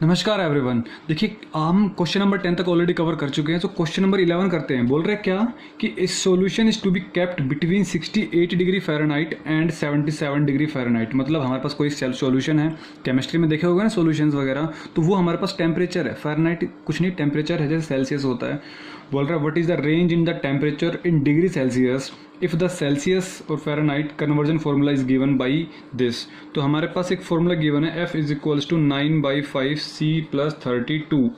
नमस्कार एवरीवन। देखिए हम क्वेश्चन नंबर 10 तक ऑलरेडी कवर कर चुके हैं, तो क्वेश्चन नंबर 11 करते हैं। बोल रहे हैं क्या कि इस solution is to be kept between 68 degree Fahrenheit and 77 degree Fahrenheit. मतलब हमारे पास कोई सॉल्यूशन है, केमिस्ट्री में देखे होगा ना सॉल्यूशंस वगैरह, तो वो हमारे पास टेम्परेचर है। फ़ारेनहाइट कुछ नहीं, टेम्परेचर है, जैसे सेल्सियस होता है। बोल रहा है what is the range in the temperature in degree Celsius if the Celsius और Fahrenheit conversion formula is given by this. तो हमारे पास एक फार्मूला गिवन है, F is equals to 9/5C + 32।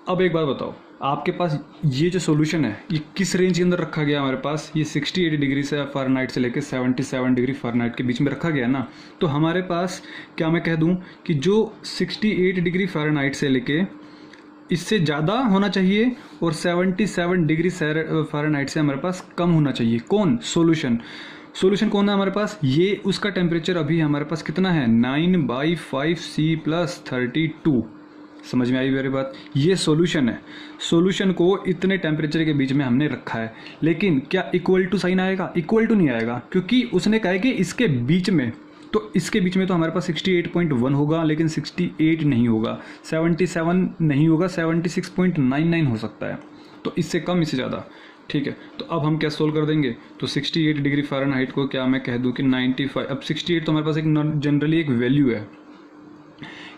अब एक बात बताओ, आपके पास ये जो सॉल्यूशन है ये किस रेंज के अंदर रखा गया हमारे पास? ये 68 डिग्री से फ़ारेनहाइट से लेकर 77 डिग्री फ़ारेनहाइट के बीच में रखा गया ना। तो हमारे पास क्या मैं कह दूं कि जो 68 डिग्री फ़ारेनहाइट से लेके इससे ज़्यादा होना चाहिए और 77 डिग्री फ़ारेनहाइट से हमारे पास कम होना चाहिए। कौन? सॉल्यूशन कौन है हमारे पास? ये उसका टेम्परेचर अभी हमारे पास कितना है? 9/5C + 32। समझ में आई मेरी बात? ये सॉल्यूशन है। सॉल्यूशन को इतने टेम्परेचर के बीच में हमने रखा है, लेकिन क्या इक्वल टू साइन आएगा? इक्वल टू नहीं आएगा, क्योंकि उसने कहा है कि इसके बीच में। तो इसके बीच में तो हमारे पास 68.1 होगा, लेकिन 68 नहीं होगा, 77 नहीं होगा, 76.99 हो सकता है। तो इससे कम, इससे ज़्यादा। ठीक है, तो अब हम क्या सोल्व कर देंगे? तो 68 डिग्री फ़ारेनहाइट को क्या मैं कह दूं कि 95। अब 68 तो हमारे पास एक जनरली एक वैल्यू है।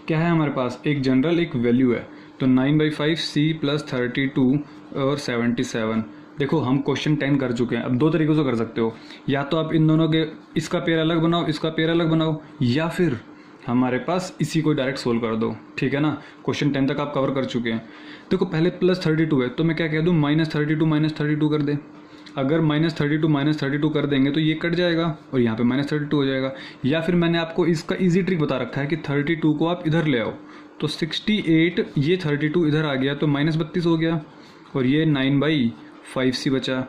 क्या है हमारे पास? एक जनरल एक वैल्यू है। तो 9/5C + 32 और 77। देखो हम क्वेश्चन 10 कर चुके हैं। अब दो तरीक़ों से कर सकते हो, या तो आप इन दोनों के इसका पेयर अलग बनाओ, इसका पेयर अलग बनाओ, या फिर हमारे पास इसी को डायरेक्ट सोल्व कर दो। ठीक है ना, क्वेश्चन 10 तक आप कवर कर चुके हैं। देखो पहले +32 है, तो मैं क्या कह दूँ? -32 -32 कर दे। अगर -32 -32 कर देंगे तो ये कट जाएगा और यहाँ पे -32 हो जाएगा। या फिर मैंने आपको इसका इजी ट्रिक बता रखा है कि 32 को आप इधर ले आओ, तो 68, ये 32 इधर आ गया तो -32 हो गया, और ये 9/5C बचा।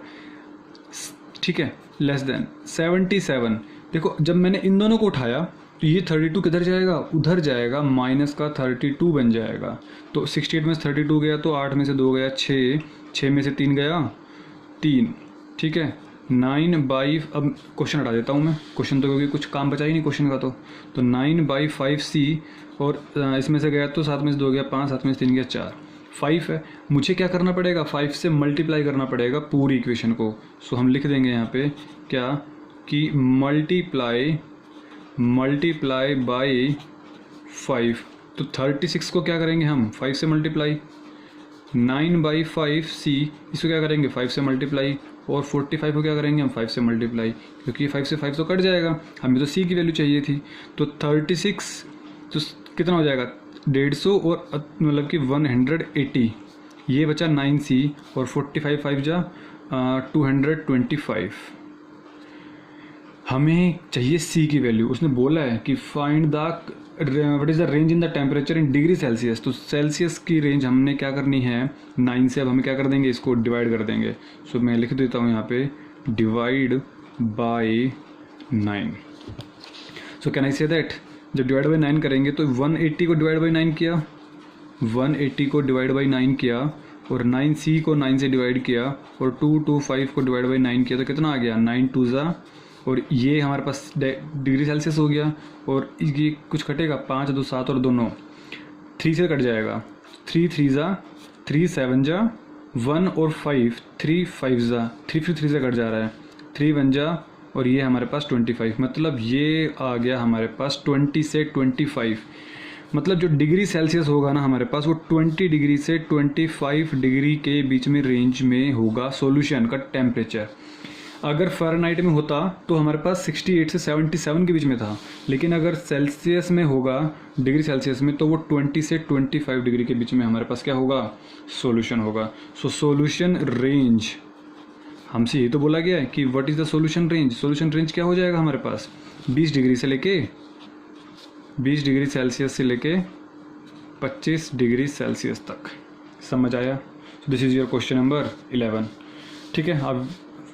ठीक है, लेस देन 77। देखो जब मैंने इन दोनों को उठाया तो ये 32 किधर जाएगा? उधर जाएगा, -32 बन जाएगा। तो 68 में से 32 गया तो 8 में से 2 गया 6, 6 में से 3 गया 3। ठीक है, 9/, अब क्वेश्चन हटा देता हूँ मैं, क्वेश्चन तो क्योंकि कुछ काम बचा ही नहीं क्वेश्चन का। तो 9/5C, और इसमें से गया तो 7 में से 2 गया 5, 7 में से 3 गया 4, 5 है। मुझे क्या करना पड़ेगा? 5 से मल्टीप्लाई करना पड़ेगा पूरी इक्वेशन को। सो हम लिख देंगे यहाँ पे क्या कि मल्टीप्लाई बाई 5। तो 36 को क्या करेंगे हम? 5 से मल्टीप्लाई। 9/5C इसको क्या करेंगे? 5 से मल्टीप्लाई। और 45 को क्या करेंगे हम? 5 से मल्टीप्लाई, क्योंकि 5 से 5 तो कट जाएगा, हमें तो C की वैल्यू चाहिए थी। तो 36 तो कितना हो जाएगा? 150 और मतलब कि 180, ये बचा 9C, और 45 5 जा 225। हमें चाहिए C की वैल्यू। उसने बोला है कि find the what is the range in the temperature in degree Celsius. तो सेल्सियस की रेंज हमने क्या करनी है? 9 से। अब हमें क्या कर देंगे? इसको डिवाइड कर देंगे। सो मैं लिख देता हूँ यहाँ पे divide by 9। So can I say that जब डिवाइड बाई 9 करेंगे तो 180 को डिवाइड बाई 9 किया, 180 को डिवाइड बाई 9 किया, और 9C को 9 से डिवाइड किया, और 225 को डिवाइड बाई 9 किया, तो कितना आ गया? 9 2 ज़ा, और ये हमारे पास डिग्री सेल्सियस हो गया, और ये कुछ कटेगा, 5 2 7 और 2 9, 3 से कट जाएगा, 3 3 ज़ा, 3 7 जा, 1 और 5, 3 5 ज़ा, 3 फिर 3 से कट जा रहा है, 3 1 जा, और ये हमारे पास 25। मतलब ये आ गया हमारे पास 20 से 25। मतलब जो डिग्री सेल्सियस होगा ना हमारे पास, वो 20 डिग्री से 25 डिग्री के बीच में रेंज में होगा सॉल्यूशन का टेम्परेचर। अगर फ़ारेनहाइट में होता तो हमारे पास 68 से 77 के बीच में था, लेकिन अगर सेल्सियस में होगा, डिग्री सेल्सियस में, तो वो 20 से 25 डिग्री के बीच में हमारे पास क्या होगा? सॉल्यूशन होगा। सो सॉल्यूशन रेंज, हमसे ये तो बोला गया है कि what is the solution range. Solution range क्या हो जाएगा हमारे पास? 20 डिग्री से लेके 20 डिग्री सेल्सियस से लेके 25 डिग्री सेल्सियस तक। समझ आया? This is your question number 11। ठीक है, आप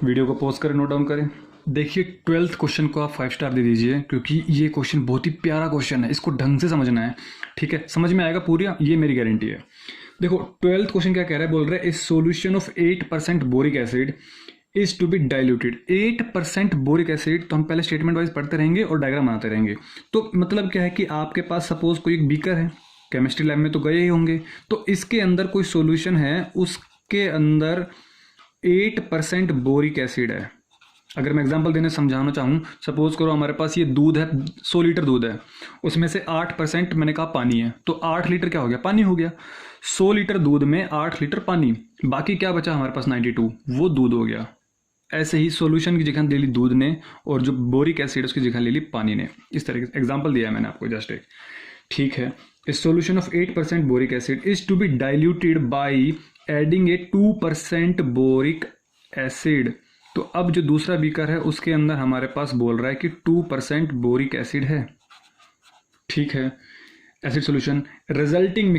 वीडियो को पॉज करें, नोट डाउन करें। देखिए 12th क्वेश्चन को आप 5 स्टार दे दीजिए, क्योंकि ये क्वेश्चन बहुत ही प्यारा क्वेश्चन है, इसको ढंग से समझना है। ठीक है, समझ में आएगा पूरी, ये मेरी गारंटी है। देखो 12th क्वेश्चन क्या कह रहा है? बोल रहा है a solution of 8% boric acid is to be diluted. 8% boric acid, तो हम पहले स्टेटमेंट वाइज पढ़ते रहेंगे और डायग्राम बनाते रहेंगे। तो मतलब क्या है कि आपके पास सपोज कोई एक बीकर है, केमिस्ट्री लैब में तो गए ही होंगे। तो इसके अंदर कोई सॉल्यूशन है, उसके अंदर 8% बोरिक एसिड है। अगर मैं एग्जांपल देने समझाना चाहूँ, सपोज करो हमारे पास ये दूध है, 100 लीटर दूध है, उसमें से 8% मैंने कहा पानी है, तो 8 लीटर क्या हो गया, पानी हो गया। 100 लीटर दूध में 8 लीटर पानी, बाकी क्या बचा हमारे पास 92, वो दूध हो गया। ऐसे ही सॉल्यूशन की जगह ले ली दूध ने, और जो बोरिक एसिड उसकी जगह ले ली पानी ने। इस तरीके से एग्जाम्पल दिया है मैंने आपको जस्ट एक, ठीक है। A solution of 8% boric acid is to be diluted by adding a 2% boric acid. तो अब जो दूसरा बीकर है उसके अंदर हमारे पास बोल रहा है कि 2% बोरिक एसिड है, ठीक है। एसिड सॉल्यूशन रिजल्टिंग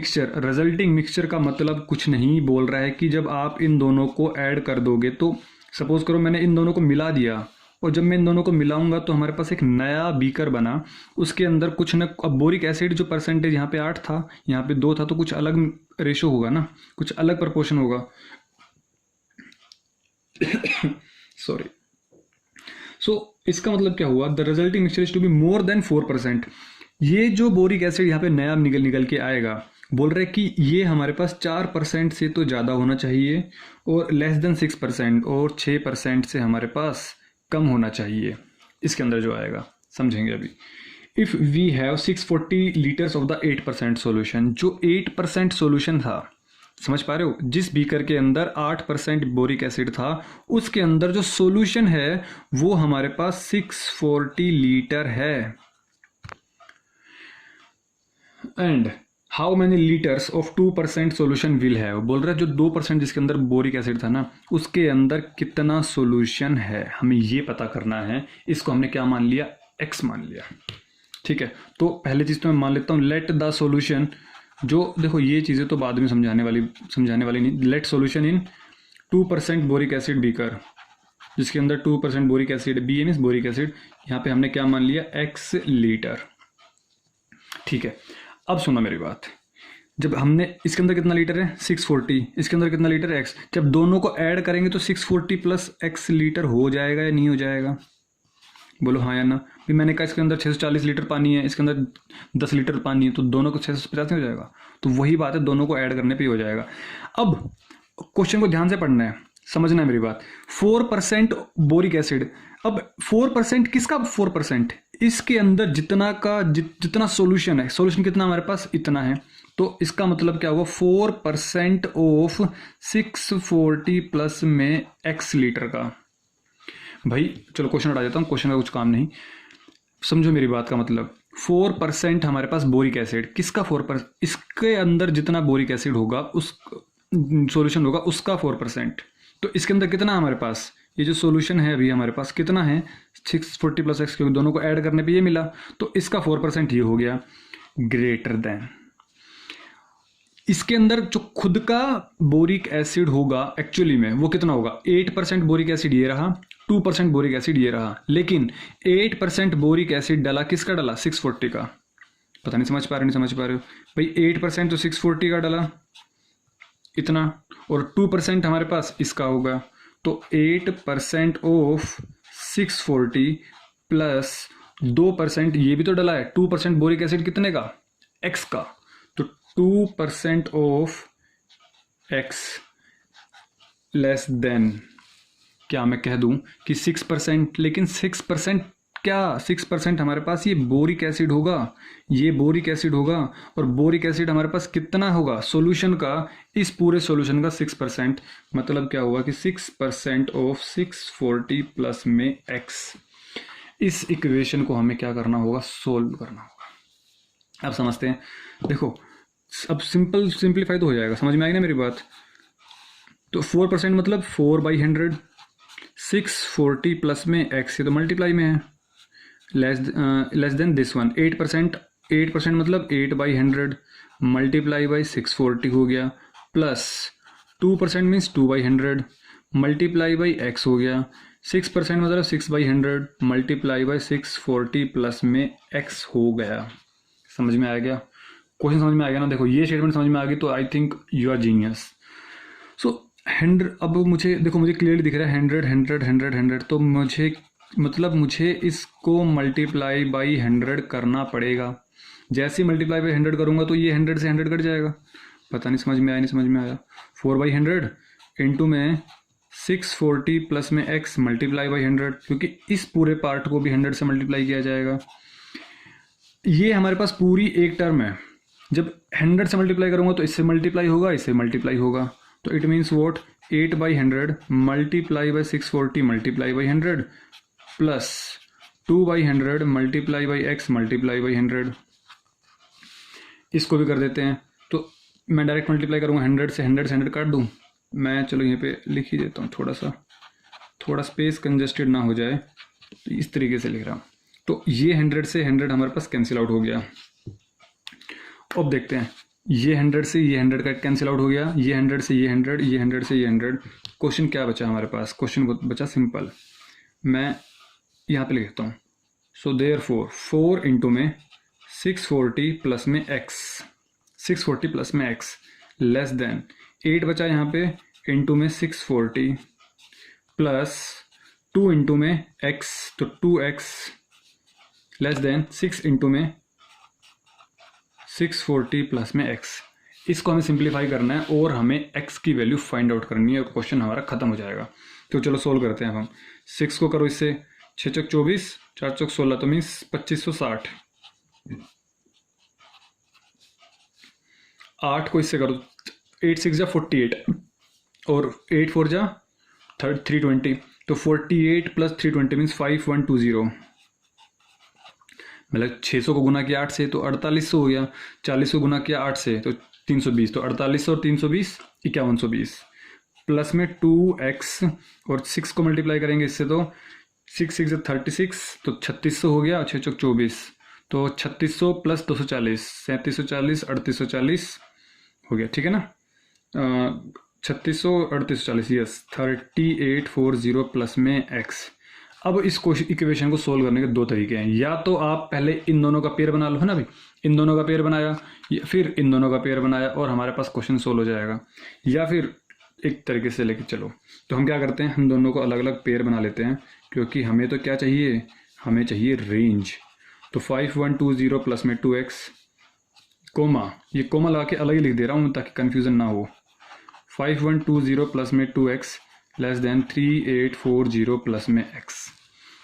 मिक्सचर का मतलब कुछ नहीं बोल रहा है कि जब आप इन दोनों को ऐड कर दोगे, तो सपोज करो मैंने इन दोनों को मिला दिया, और जब मैं इन दोनों को मिलाऊंगा तो हमारे पास एक नया बीकर बना, उसके अंदर कुछ न, अब बोरिक एसिड जो परसेंटेज यहाँ पे 8 था, यहाँ पे 2 था, तो कुछ अलग रेशो होगा ना, कुछ अलग प्रपोर्शन होगा। सॉरी। सो इसका मतलब क्या हुआ, the resulting mixture is to be more than 4%। ये जो बोरिक एसिड यहाँ पे नया निकल के आएगा, बोल रहे कि ये हमारे पास 4% से तो ज़्यादा होना चाहिए, और लेस देन 6%, और 6% से हमारे पास कम होना चाहिए। इसके अंदर जो आएगा समझेंगे अभी। If we have 640 litres of the 8% solution, जो 8% सोल्यूशन था, समझ पा रहे हो, जिस बीकर के अंदर 8% बोरिक एसिड था, उसके अंदर जो सॉल्यूशन है वो हमारे पास 640 लीटर है। And how many litres of 2% solution will have, बोल रहा है जो 2% जिसके अंदर बोरिक एसिड था ना, उसके अंदर कितना सॉल्यूशन है, हमें ये पता करना है। इसको हमने क्या मान लिया, x मान लिया, ठीक है। तो पहले चीज़ तो मैं मान लेता हूँ लेट द सॉल्यूशन, जो देखो ये चीज़ें तो बाद में समझाने वाली नहीं। Let solution in 2% boric acid beaker, जिसके अंदर 2% boric acid, B means boric acid, यहाँ पे हमने क्या मान लिया, x लीटर, ठीक है। अब सुनो मेरी बात, जब हमने इसके अंदर कितना लीटर है 640, इसके अंदर कितना लीटर है x, जब दोनों को ऐड करेंगे तो 640 प्लस x लीटर हो जाएगा या नहीं हो जाएगा, बोलो हाँ या ना। भी मैंने कहा इसके अंदर 640 लीटर पानी है, इसके अंदर 10 लीटर पानी है, तो दोनों को 650 हो जाएगा। तो वही बात है, दोनों को ऐड करने पे ही हो जाएगा। अब क्वेश्चन को ध्यान से पढ़ना है, समझना है मेरी बात। 4% बोरिक एसिड, अब 4% किसका 4%, इसके अंदर जितना सॉल्यूशन है, सॉल्यूशन कितना हमारे पास, इतना है। तो इसका मतलब क्या हुआ, 4% ऑफ 640 प्लस में x लीटर का। भाई चलो क्वेश्चन हटा देता हूँ, क्वेश्चन का कुछ काम नहीं, समझो मेरी बात का मतलब। 4% हमारे पास बोरिक एसिड, किसका 4%, इसके अंदर जितना बोरिक एसिड होगा, उस सॉल्यूशन होगा उसका 4%। तो इसके अंदर कितना हमारे पास, ये जो सॉल्यूशन है अभी हमारे पास कितना है, 640 प्लस x, क्योंकि दोनों को ऐड करने पे ये मिला, तो इसका 4% ये हो गया। ग्रेटर देन, इसके अंदर जो खुद का बोरिक एसिड होगा एक्चुअली में वो कितना होगा, 8% बोरिक एसिड ये रहा, 2% बोरिक एसिड ये रहा, लेकिन 8% बोरिक एसिड डाला किसका डाला, 640 का। पता नहीं समझ पा रहे हो भाई, 8% तो 640 का डाला इतना, और 2% हमारे पास इसका होगा, तो 8% ऑफ 640 प्लस 2% ये भी तो डाला है, 2% बोरिक एसिड कितने का, x का, तो 2% ऑफ x लेस देन, क्या मैं कह दूं कि 6%, लेकिन 6% क्या, 6% हमारे पास ये बोरिक एसिड होगा, ये बोरिक एसिड होगा, और बोरिक एसिड हमारे पास कितना होगा सॉल्यूशन का, इस पूरे सॉल्यूशन का 6%, मतलब क्या हुआ कि 6% ऑफ 640 प्लस में x। इस इक्वेशन को हमें क्या करना होगा, सोल्व करना होगा। अब समझते हैं, देखो अब सिंप्लीफाई तो हो जाएगा, समझ में आएगी ना मेरी बात। तो 4% मतलब 4/100, 640 प्लस में x, ये तो मल्टीप्लाई में है, लेस देन दिस वन। 8% मतलब 8/100 मल्टीप्लाई बाई 640 हो गया, plus 2% means 2/100 multiply by x हो गया, 6% मतलब 6/100 मल्टीप्लाई बाई 640 प्लस में x हो गया। समझ में आ गया, क्वेश्चन समझ में आ गया ना। देखो ये स्टेटमेंट समझ में आ गई तो I think you are genius. So 100, अब मुझे देखो, मुझे क्लियरली दिख रहा है 100, तो मुझे इसको मल्टीप्लाई बाई 100 करना पड़ेगा। जैसे ही मल्टीप्लाई बाई 100 करूँगा तो ये 100 से 100 कट जाएगा। पता नहीं समझ में आया नहीं समझ में आया। 4/100 इंटू में 640 प्लस में x मल्टीप्लाई बाई 100, क्योंकि इस पूरे पार्ट को भी 100 से मल्टीप्लाई किया जाएगा। ये हमारे पास पूरी एक टर्म है। जब 100 से मल्टीप्लाई करूँगा तो इससे मल्टीप्लाई होगा, इससे मल्टीप्लाई होगा, तो it means what 8/100 multiply by 640 multiply by 100 plus 2/100 multiply by x multiply by 100। इसको भी कर देते हैं, तो मैं डायरेक्ट मल्टीप्लाई करूँगा 100 से 100 काट दूँ मैं। चलो यहाँ पे लिख ही देता हूँ, थोड़ा स्पेस कंजेस्टेड ना हो जाए, तो इस तरीके से लिख रहा हूँ। तो ये 100 से 100 हमारे पास कैंसिल आउट हो गया। अब देखते हैं, ये 100 से ये 100 का कैंसिल आउट हो गया, ये 100 से ये 100, ये 100 से ये 100। क्वेश्चन क्या बचा हमारे पास? क्वेश्चन बचा सिंपल, मैं यहाँ पे लिखता हूँ। सो देयरफॉर 4 इंटू में 640 प्लस में x, 640 प्लस में x लेस देन 8 बचा यहाँ पे इंटू में 640 प्लस 2 इंटू में x, तो 2x लेस देन 6 इंटू में 640 प्लस में x। इसको हमें सिंप्लीफाई करना है और हमें x की वैल्यू फाइंड आउट करनी है और क्वेश्चन हमारा खत्म हो जाएगा। तो चलो सोल्व करते हैं हम। 6 को करो इससे, 6 चौक 24, 4 चौक 16, तो मीन्स 2560। 8 को इससे करो, 8 6 जा 48 और 8 4 जा 320, तो 48 प्लस 320 मीन्स 5120। मतलब 600 को गुना किया 8 से तो 4800 हो गया, 40 को गुना किया 8 से तो 320, तो 4800 और 320 5120 प्लस में 2x और 6 को मल्टीप्लाई करेंगे इससे, तो 6 6 से 36, तो 3600 हो गया, 6 चौक 24, तो 3600 प्लस 240 3740 3840 हो गया, ठीक है ना। 3600 3840, यस 3840 प्लस में x। अब इस इक्वेशन को सोल्व करने के दो तरीके हैं, या तो आप पहले इन दोनों का पेयर बना लो, है ना भाई, इन दोनों का पेयर बनाया, फिर इन दोनों का पेयर बनाया और हमारे पास क्वेश्चन सोल्व हो जाएगा, या फिर एक तरीके से लेके चलो। तो हम क्या करते हैं, हम दोनों को अलग अलग पेयर बना लेते हैं, क्योंकि हमें तो क्या चाहिए, हमें चाहिए रेंज। तो 5120 प्लस में 2x कोमा, ये कोमा लगा के अलग ही लिख दे रहा हूँ ताकि कन्फ्यूज़न ना हो। 5120 प्लस में 2x लेस देन 3840 प्लस में x।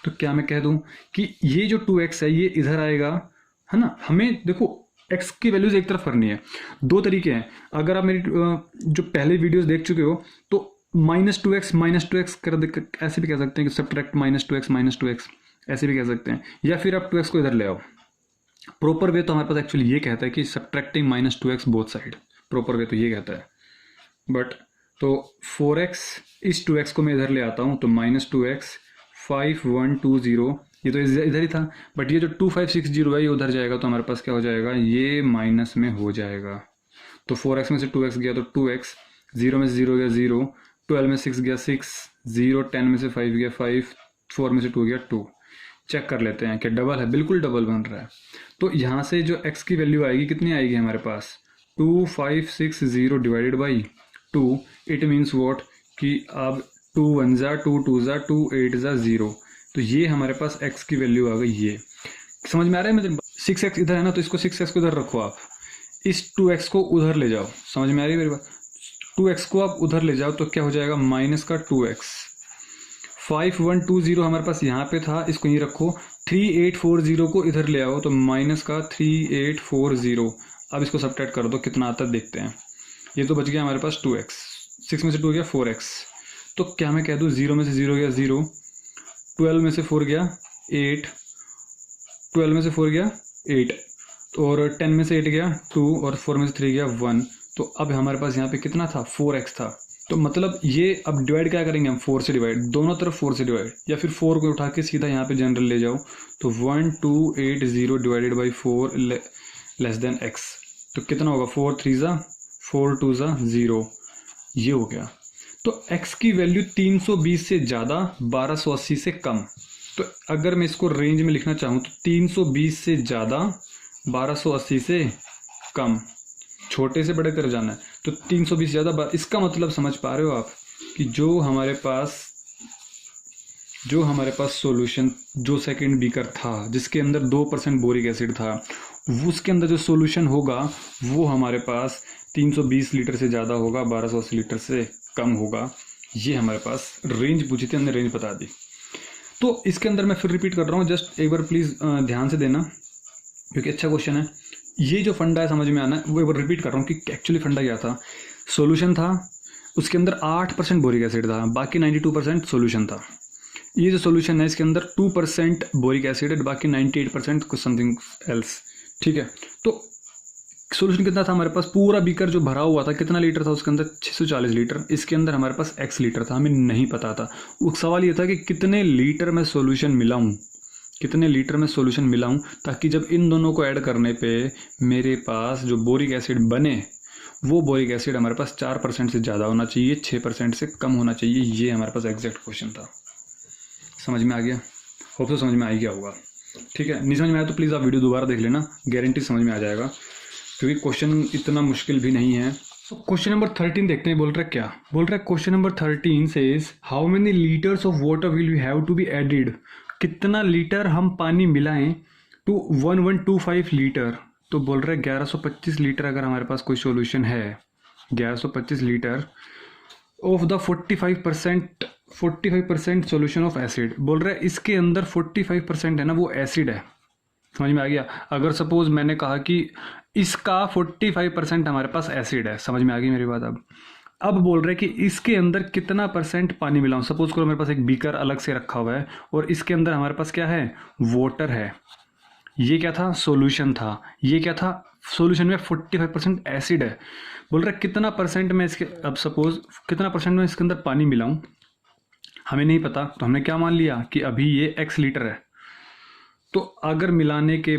तो क्या मैं कह दूं कि ये जो 2x है ये इधर आएगा, है ना। हमें देखो x की वैल्यूज एक तरफ करनी है। दो तरीके हैं, अगर आप मेरी जो पहले वीडियोस देख चुके हो तो -2x कर ऐसे भी कह सकते हैं कि सब्ट्रैक्ट -2x ऐसे भी कह सकते हैं, या फिर आप 2x को इधर ले आओ। प्रॉपर वे तो हमारे पास एक्चुअली ये कहता है कि subtracting -2x both side, proper way तो ये कहता है। बट तो 4x इस 2x को मैं इधर ले आता हूँ, तो -2x 5120 ये तो इधर ही था, बट ये जो 2560 है ये उधर जाएगा, तो हमारे पास क्या हो जाएगा, ये माइनस में हो जाएगा। तो 4x में से 2x गया तो 2x, 0 में से 0 गया 0, 12 में 6 गया 6, 0 10 में से 5 गया 5, 4 में से 2 गया 2। चेक कर लेते हैं कि डबल है, बिल्कुल डबल बन रहा है। तो यहाँ से जो x की वैल्यू आएगी कितनी आएगी हमारे पास, 2560 divided by 2। It means what कि अब 2 1 जा 2 2 जा 2 8 जा 0, तो ये हमारे पास x की वैल्यू आ गई। ये समझ में आ रहा है मेरे? 6x इधर है ना, तो इसको 6x को इधर रखो, आप इस 2x को उधर ले जाओ। समझ में आ रही है मेरी बात? 2x को आप उधर ले जाओ तो क्या हो जाएगा, माइनस का 2x। 5120 हमारे पास यहाँ पे था, इसको यहीं रखो। 3840 को इधर ले आओ तो माइनस का 3840। अब इसको सब्ट्रैक्ट कर दो, कितना आता है देखते हैं। ये तो बच गया हमारे पास 2x, 6 में से 2 गया 4x। तो क्या मैं कह दूँ, 0 में से 0 गया 0, 12 में से 4 गया 8, 12 में से 4 गया 8, और 10 में से 8 गया 2, और 4 में से 3 गया 1। तो अब हमारे पास यहाँ पे कितना था, 4x था। तो मतलब ये अब डिवाइड क्या करेंगे हम, 4 से डिवाइड, दोनों तरफ 4 से डिवाइड, या फिर 4 को उठा के सीधा यहाँ पे जनरल ले जाओ। तो 1280 divided by 4 less than x, तो कितना होगा, 4 3 जा 4 2 जा 0, ये हो गया। तो x की वैल्यू 320 से ज़्यादा, 1280 से कम। तो अगर मैं इसको रेंज में लिखना चाहूँ तो 320 से ज़्यादा, 1280 से कम, छोटे से बड़े तरफ जाना है। तो 320 ज़्यादा, इसका मतलब समझ पा रहे हो आप कि जो हमारे पास सॉल्यूशन जो सेकंड बीकर था जिसके अंदर 2% बोरिक एसिड था, उसके अंदर जो सॉल्यूशन होगा वो हमारे पास 320 लीटर से ज़्यादा होगा, 1280 लीटर से कम होगा। ये हमारे पास रेंज पूछी थी, हमने रेंज बता दी। तो इसके अंदर मैं फिर रिपीट कर रहा हूँ, जस्ट एक बार प्लीज़ ध्यान से देना क्योंकि अच्छा क्वेश्चन है। ये जो फंडा है समझ में आना है, वो एक बार रिपीट कर रहा हूँ कि एक्चुअली फंडा क्या था। सॉल्यूशन था, उसके अंदर 8% बोरिक एसिड था, बाकी 92% सॉल्यूशन था। ये जो सॉल्यूशन है इसके अंदर 2% बोरिक एसिड है, बाकी 98% कुछ समथिंग एल्स। ठीक है, तो सॉल्यूशन कितना था हमारे पास, पूरा बीकर जो भरा हुआ था कितना लीटर था उसके अंदर, 640 लीटर। इसके अंदर हमारे पास x लीटर था, हमें नहीं पता था। वो सवाल ये था कि कितने लीटर में सॉल्यूशन मिलाऊं, कितने लीटर में सॉल्यूशन मिलाऊं, ताकि जब इन दोनों को ऐड करने पे मेरे पास जो बोरिक एसिड बने वो बोरिक एसिड हमारे पास 4% से ज़्यादा होना चाहिए, 6% से कम होना चाहिए। ये हमारे पास एग्जैक्ट क्वेश्चन था। समझ में आ गया? होप तो समझ में आ ही गया होगा। ठीक है, नहीं समझ में आया तो प्लीज़ आप वीडियो दोबारा देख लेना, गारंटी समझ में आ जाएगा क्योंकि क्वेश्चन इतना मुश्किल भी नहीं है। तो क्वेश्चन नंबर 13 देखते हैं, बोल रहा है क्या, बोल रहा है question number 13 says how many litres of water will you have to be added, कितना लीटर हम पानी मिलाएं टू 1125 लीटर। तो बोल रहा है 1125 लीटर अगर हमारे पास कोई सॉल्यूशन है, 1125 litre of the 45% solution of acid. बोल रहा है इसके अंदर 45% है ना वो एसिड है। समझ में आ गया? अगर सपोज मैंने कहा कि इसका 45% हमारे पास एसिड है, समझ में आ गई मेरी बात? अब बोल रहे हैं कि इसके अंदर कितना % पानी मिलाऊं। सपोज करो मेरे पास एक बीकर अलग से रखा हुआ है और इसके अंदर हमारे पास क्या है, वाटर है। ये क्या था, सॉल्यूशन था। ये क्या था, सॉल्यूशन में 45% एसिड है। बोल रहा है कितना % में इसके, अब सपोज कितना % में इसके अंदर पानी मिलाऊं, हमें नहीं पता, तो हमने क्या मान लिया कि अभी ये x लीटर है। तो अगर मिलाने के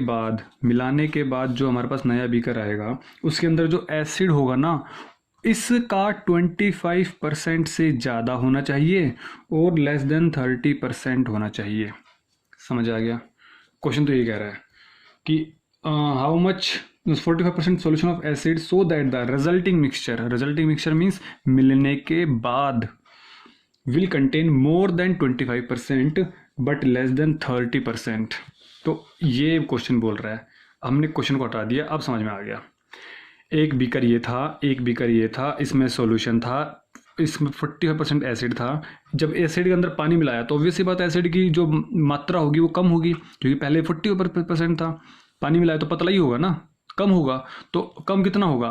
बाद जो हमारे पास नया बीकर आएगा उसके अंदर जो एसिड होगा ना, इसका 25% से ज़्यादा होना चाहिए और लेस देन 30% होना चाहिए। समझ आ गया? क्वेश्चन तो ये कह रहा है कि how much 45% solution of acid so that the resulting mixture means मिलने के बाद will contain more than 25% but less than 30%। तो ये क्वेश्चन बोल रहा है। हमने क्वेश्चन को हटा दिया, अब समझ में आ गया। एक बीकर ये था, एक बीकर ये था, इसमें सॉल्यूशन था, इसमें 45% एसिड था। जब एसिड के अंदर पानी मिलाया तो ऑब्वियस सी बात एसिड की जो मात्रा होगी वो कम होगी, क्योंकि पहले 40% था, पानी मिलाया तो पतला ही होगा ना, कम होगा। तो कम कितना होगा,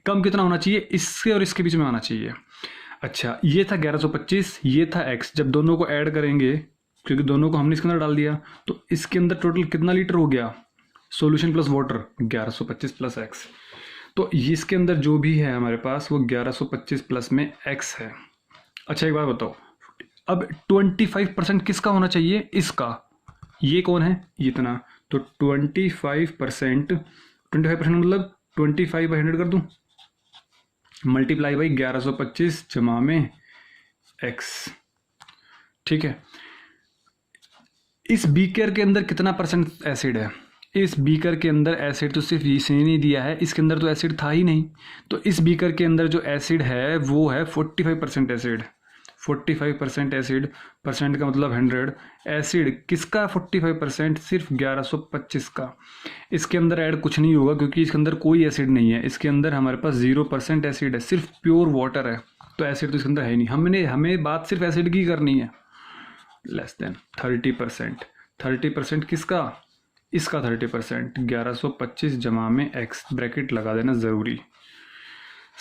कम कितना होना चाहिए, इससे और इसके बीच में आना चाहिए। अच्छा, ये था 1125, ये था x। जब दोनों को ऐड करेंगे, क्योंकि दोनों को हमने इसके अंदर डाल दिया, तो इसके अंदर टोटल कितना लीटर हो गया, solution plus water 1125 plus x। तो इसके अंदर जो भी है हमारे पास वो 1125 प्लस में x है। अच्छा एक बात बताओ, अब 25% किसका होना चाहिए, इसका। ये कौन है, इतना। तो 25% मतलब 25/100 कर दूं, मल्टीप्लाई बाई 1125 जमा में x। ठीक है, इस बीकर के अंदर कितना % एसिड है, इस बीकर के अंदर एसिड तो सिर्फ इसने नहीं दिया है, इसके अंदर तो एसिड था ही नहीं। तो इस बीकर के अंदर जो एसिड है वो है 45% एसिड। 45% एसिड, परसेंट का मतलब 100। एसिड किसका 45%, सिर्फ 1125 का। इसके अंदर ऐड कुछ नहीं होगा क्योंकि इसके अंदर कोई एसिड नहीं है। इसके अंदर हमारे पास 0% एसिड है, सिर्फ प्योर वाटर है। तो एसिड तो इसके अंदर है ही नहीं। हमें बात सिर्फ एसिड की करनी है। Less than 30%। 30% किसका, इसका 30%। 1125 जमा में x, ब्रैकेट लगा देना ज़रूरी।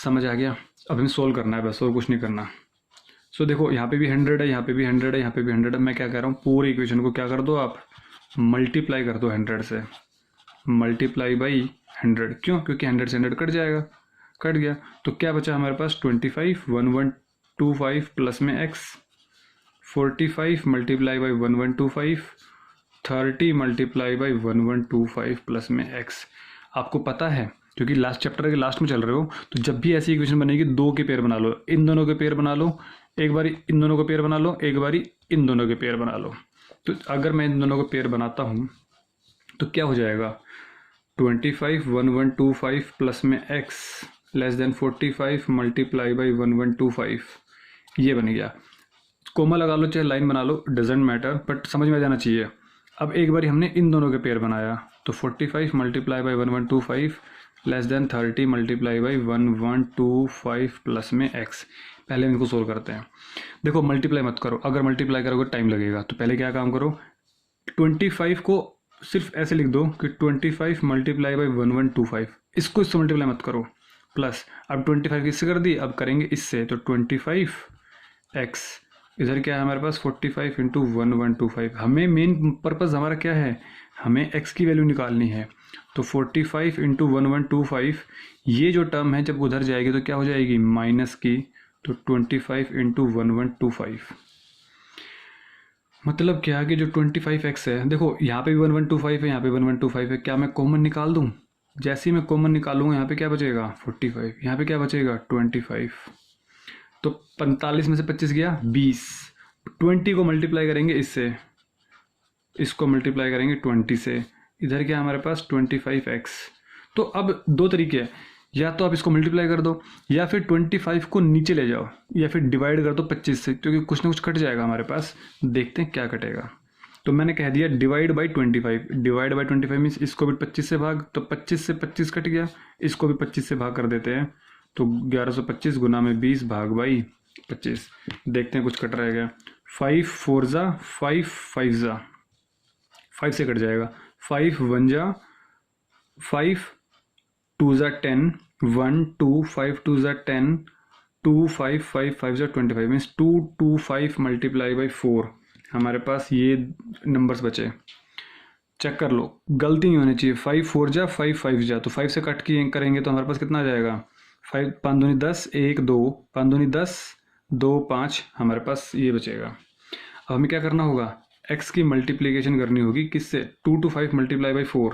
समझ आ गया? अब हमें सोल्व करना है बस, और कुछ नहीं करना। सो देखो यहाँ पे भी 100 है, यहाँ पे भी 100 है, यहाँ पे भी 100 है। मैं क्या कह रहा हूँ, पूरे इक्वेशन को क्या कर दो आप, मल्टीप्लाई कर दो 100 से, मल्टीप्लाई बाई 100। क्यों, क्योंकि 100 से 100 कट जाएगा, कट गया। तो क्या बचा हमारे पास, 25 1125 प्लस में x, 45 multiply by 1125, 30 multiply by 1125 plus में x। आपको पता है क्योंकि लास्ट चैप्टर के लास्ट में चल रहे हो, तो जब भी ऐसी इक्वेशन बनेगी दो के पेयर बना लो, इन दोनों के पेयर बना लो, एक बारी इन दोनों को पेयर बना लो, एक बारी इन दोनों के पेयर बना लो। तो अगर मैं इन दोनों को पेयर बनाता हूँ तो क्या हो जाएगा, 25 1125 प्लस में x less than 45 multiply by 1125, ये बन गया। कोमा लगा लो चाहे लाइन बना लो, डजेंट मैटर, बट समझ में आ जाना चाहिए। अब एक बारी हमने इन दोनों के पेयर बनाया, तो 45 multiply by 1125 less than 30 multiply by 1125 plus में x। पहले इनको सोल्व करते हैं। देखो मल्टीप्लाई मत करो, अगर मल्टीप्लाई करोगे टाइम लगेगा, तो पहले क्या काम करो, 25 को सिर्फ ऐसे लिख दो कि 25 मल्टीप्लाई बाई 1125, इसको इससे मल्टीप्लाई मत करो, प्लस अब 25 किससे कर दी, अब करेंगे इससे, तो 25x इधर क्या है हमारे पास 45 इंटू 1125। हमें मेन पर्पज़ हमारा क्या है, हमें x की वैल्यू निकालनी है। तो 45 इंटू 1125 ये जो टर्म है जब उधर जाएगी तो क्या हो जाएगी माइनस की, तो 25 इंटू 1125 मतलब क्या कि जो 25x है, देखो यहाँ पे भी 1125 है, यहाँ पे 1125 है, क्या मैं कॉमन निकाल दूँ, जैसे ही मैं कॉमन निकालूंगा यहाँ पे क्या बचेगा 45, यहाँ पे क्या बचेगा 25, तो 45 में से 25 गया 20, 20 को मल्टीप्लाई करेंगे इससे, इसको मल्टीप्लाई करेंगे 20 से, इधर क्या हमारे पास 25x। तो अब दो तरीके हैं, या तो आप इसको मल्टीप्लाई कर दो या फिर 25 को नीचे ले जाओ या फिर डिवाइड कर दो 25 से, क्योंकि कुछ ना कुछ कट जाएगा हमारे पास, देखते हैं क्या कटेगा। तो मैंने कह दिया divide by 25, divide by 25 means इसको भी 25 से भाग, तो 25 से 25 कट गया, इसको भी 25 से भाग कर देते हैं, तो 1125 गुना में 20 भाग बाई 25, देखते हैं कुछ कट रहेगा। 5 4 जा 5 5 जा 5 से कट जाएगा, 5 1 जा 5 2 जा 10 1 2 5 2 जा 10 2 5 5 5 जा 25 मीन्स 2 2 5 मल्टीप्लाई बाई 4, हमारे पास ये नंबर्स बचे। चेक कर लो, गलती नहीं होनी चाहिए, 5 4 जा 5 5 जा, तो 5 से कट की करेंगे तो हमारे पास कितना आ जाएगा 5 5 दूनी 10 1 2 5 दूनी 10 2 5, हमारे पास ये बचेगा। अब हमें क्या करना होगा, x की मल्टीप्लिकेशन करनी होगी किससे, 2 to 5 multiply by 4,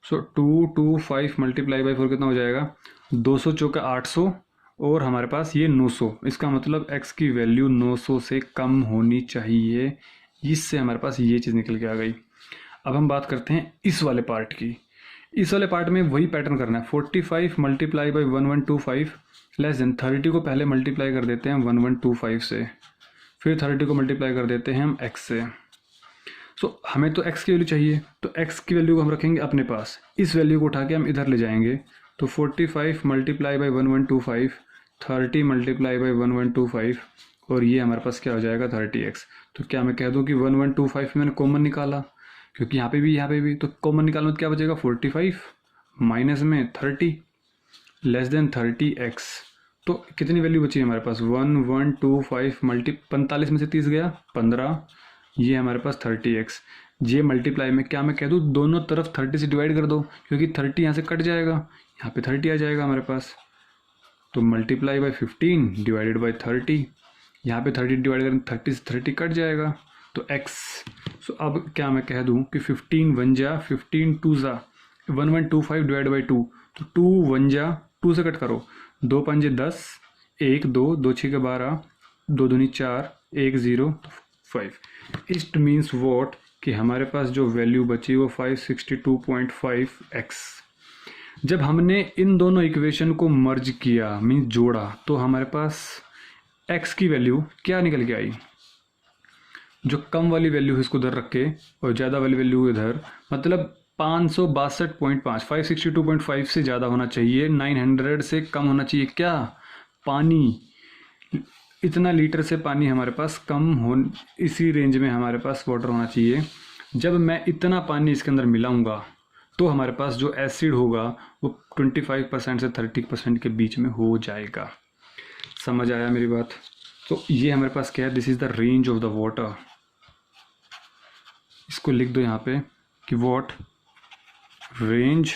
so 2 to 5 multiply by 4 कितना हो जाएगा 200 चौका 800 और हमारे पास ये 900, इसका मतलब x की वैल्यू 900 से कम होनी चाहिए, इससे हमारे पास ये चीज़ निकल के आ गई। अब हम बात करते हैं इस वाले पार्ट की, इस वाले पार्ट में वही पैटर्न करना है, 45 मल्टीप्लाई बाई 1125 लेस देन 30 को पहले मल्टीप्लाई कर देते हैं 1125 से, फिर 30 को मल्टीप्लाई कर देते हैं हम x से। सो हमें तो x की वैल्यू चाहिए, तो x की वैल्यू को हम रखेंगे अपने पास, इस वैल्यू को उठा के हम इधर ले जाएंगे, तो 45 मल्टीप्लाई बाई 1125 30 मल्टीप्लाई बाई 1125 और ये हमारे पास क्या हो जाएगा 30x। तो क्या मैं कह दूँ कि 1125 में मैंने कॉमन निकाला, क्योंकि यहाँ पे भी तो कॉमन निकालना तो क्या बचेगा 45 माइनस में 30 लेस देन 30x, तो कितनी वैल्यू बची हमारे पास 1125 मल्टी 45 में से 30 गया 15, ये हमारे पास 30x। ये मल्टीप्लाई में क्या मैं कह दूँ दोनों तरफ 30 से डिवाइड कर दो, क्योंकि 30 यहाँ से कट जाएगा, यहाँ पे 30 आ जाएगा हमारे पास, तो मल्टीप्लाई बाई 15 डिवाइडेड बाई 30, यहाँ पे 30 डिवाइड करें 30 से 30 कट जाएगा, तो x। सो अब क्या मैं कह दूँ कि 15 1 जा 15 2 जा 1125 डिवाइड बाई 2, तो 2 1 जा 2 से कट करो, 2 5 10 1 2 2 6 12 2 दूनी 4 1 0 5, इट मीन्स वॉट कि हमारे पास जो वैल्यू बची वो 562.5x। जब हमने इन दोनों इक्वेशन को मर्ज किया मीन्स जोड़ा, तो हमारे पास x की वैल्यू क्या निकल के आई, जो कम वाली वैल्यू है इसको उधर रख के और ज़्यादा वाली वैल्यू इधर, मतलब 562.5 562.5 से ज़्यादा होना चाहिए, 900 से कम होना चाहिए। क्या पानी, इतना लीटर से पानी हमारे पास कम हो, इसी रेंज में हमारे पास वाटर होना चाहिए। जब मैं इतना पानी इसके अंदर मिलाऊंगा तो हमारे पास जो एसिड होगा वो 25% से 30% के बीच में हो जाएगा। समझ आया मेरी बात? तो ये हमारे पास क्या है, this is the range of the water. इसको लिख दो यहाँ पे कि व्हाट रेंज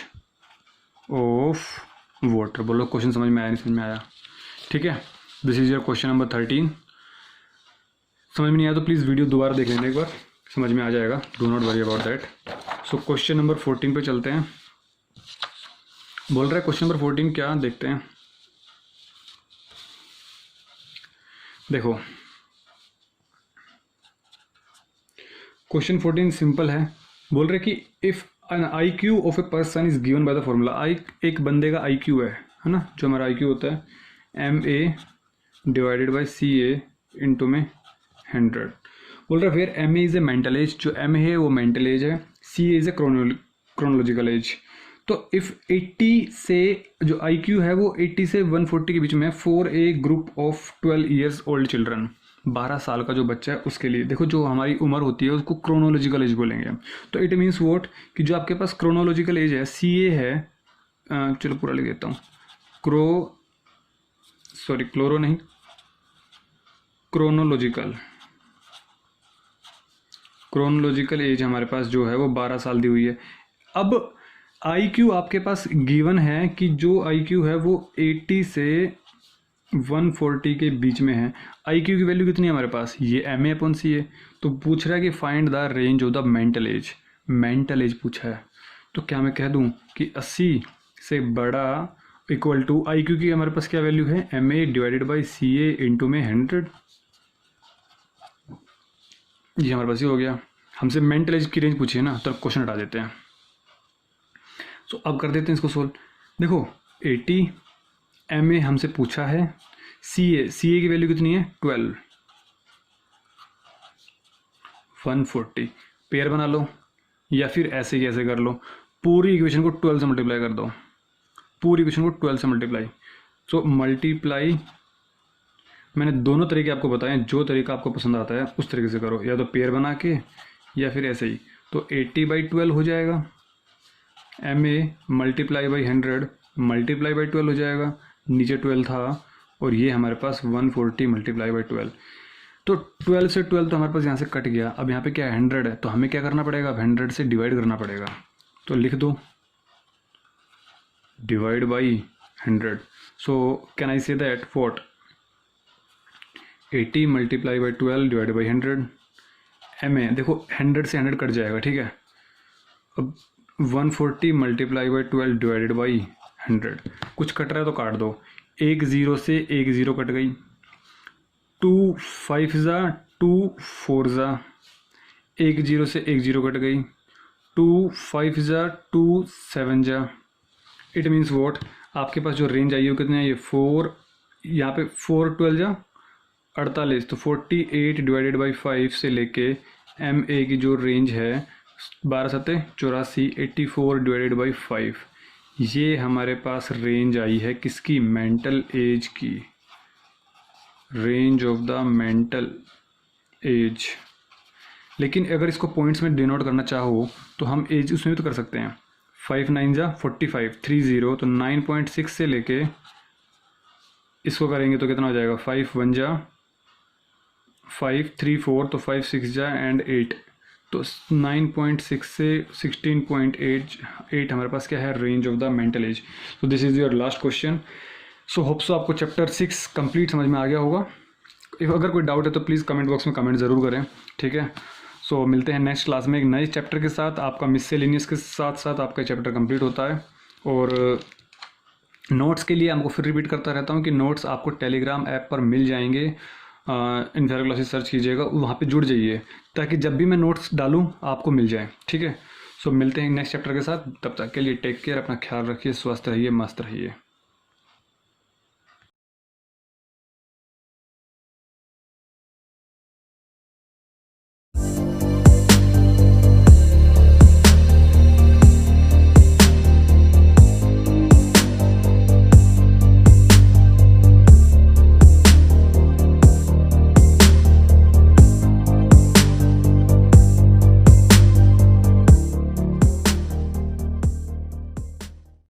ऑफ वाटर। बोलो क्वेश्चन समझ में आया नहीं समझ में आया? ठीक है, this is your question number 13। समझ में नहीं आया तो प्लीज़ वीडियो दोबारा देख लेना एक बार, समझ में आ जाएगा, do not worry about that. So question number 14 पे चलते हैं। बोल रहा है क्वेश्चन नंबर 14 क्या, देखते हैं। देखो क्वेश्चन 14 सिंपल है। बोल रहे कि if an IQ of a person is given by the formula, एक बंदे का IQ है ना, जो हमारा IQ होता है MA divided by CA into में 100। बोल रहा है फिर MA is a mental as, जो M है वो मेंटल एज है, CA is a chronological age. तो इफ़ 80 से जो IQ है वो 80 से 140 के बीच में है for a group of 12 years old children, 12 साल का जो बच्चा है उसके लिए। देखो जो हमारी उम्र होती है उसको क्रोनोलॉजिकल एज बोलेंगे। तो इट मीन्स वॉट कि जो आपके पास क्रोनोलॉजिकल एज है CA है, चलो पूरा लिख देता हूँ, क्लोरो नहीं, क्रोनोलॉजिकल एज हमारे पास जो है वो 12 साल दी हुई है। अब IQ आपके पास गिवन है कि जो IQ है वो 80 से 140 के बीच में है। IQ की वैल्यू कितनी है हमारे पास, ये MA/C है। तो पूछ रहा है कि find the range of the mental as पूछा है। तो क्या मैं कह दूं कि 80 से बड़ा इक्वल टू IQ की हमारे पास क्या वैल्यू है, MA/CA इंटू में 100। ये हमारे पास ही हो गया। हमसे मेंटल एज की रेंज पूछी है ना, तो क्वेश्चन हटा देते हैं। सो अब कर देते हैं इसको सोल्व। देखो 80, MA हमसे पूछा है, CA की वैल्यू कितनी है 12, 140। पेयर बना लो या फिर ऐसे ही ऐसे कर लो, पूरी इक्वेशन को 12 से मल्टीप्लाई कर दो, पूरी इक्वेशन को 12 से मल्टीप्लाई। सो मल्टीप्लाई, मैंने दोनों तरीके आपको बताए, जो तरीका आपको पसंद आता है उस तरीके से करो, या तो पेयर बना के या फिर ऐसे ही। तो 80/12 हो जाएगा, MA multiply by 100 multiply by 12 हो जाएगा, नीचे 12 था और ये हमारे पास 140 मल्टीप्लाई बाई 12। तो 12 से 12 तो हमारे पास यहाँ से कट गया। अब यहाँ पे क्या है 100 है, तो हमें क्या करना पड़ेगा, अब 100 से डिवाइड करना पड़ेगा। तो लिख दो divide by 100। So can I say that what, 80 multiply by 12 divide by 100। MA देखो 100 से 100 कट जाएगा, ठीक है। अब 140 मल्टीप्लाई बाई 12 डिवाइडेड बाई 100, कुछ कट रहा है तो काट दो। एक 0 से एक 0 कट गई, 2 5 ज़ा 2 4 ज़ा, एक 0 से एक 0 कट गई, 2 5 ज़ा 2 7 ज़ा। इट मीन्स वॉट, आपके पास जो रेंज आई है वो कितनी है, ये 4, यहाँ पे 4 12 ज़ा 48, तो 48 डिवाइडेड बाई 5 से लेके MA की जो रेंज है 12 7 84, 84 डिवाइडेड बाई 5, ये हमारे पास रेंज आई है किसकी, मेंटल एज की, range of the mental as. लेकिन अगर इसको पॉइंट्स में डिनोट करना चाहो तो हम एज उसमें भी तो कर सकते हैं। 5 9 जा 45, 30, तो 9.6 से लेके इसको करेंगे तो कितना हो जाएगा, 5 1 जा 5 3 4, तो 5 6 जा एंड 8, तो 9.6 से 16.8 हमारे पास क्या है, range of the mental age. तो this is your last question. So hope so आपको चैप्टर 6 कंप्लीट समझ में आ गया होगा। अगर कोई डाउट है तो प्लीज़ कमेंट बॉक्स में कमेंट ज़रूर करें, ठीक है। सो मिलते हैं नेक्स्ट क्लास में एक नए चैप्टर के साथ। आपका मिससेलेनियस के साथ साथ आपका चैप्टर कंप्लीट होता है। और नोट्स के लिए आपको फिर रिपीट करता रहता हूँ कि नोट्स आपको टेलीग्राम ऐप पर मिल जाएंगे। इनफेक्ट क्लासेस सर्च कीजिएगा, वहाँ पे जुड़ जाइए ताकि जब भी मैं नोट्स डालूँ आपको मिल जाए, ठीक है। सो मिलते हैं नेक्स्ट चैप्टर के साथ, तब तक के लिए टेक केयर, अपना ख्याल रखिए, स्वस्थ रहिए, मस्त रहिए।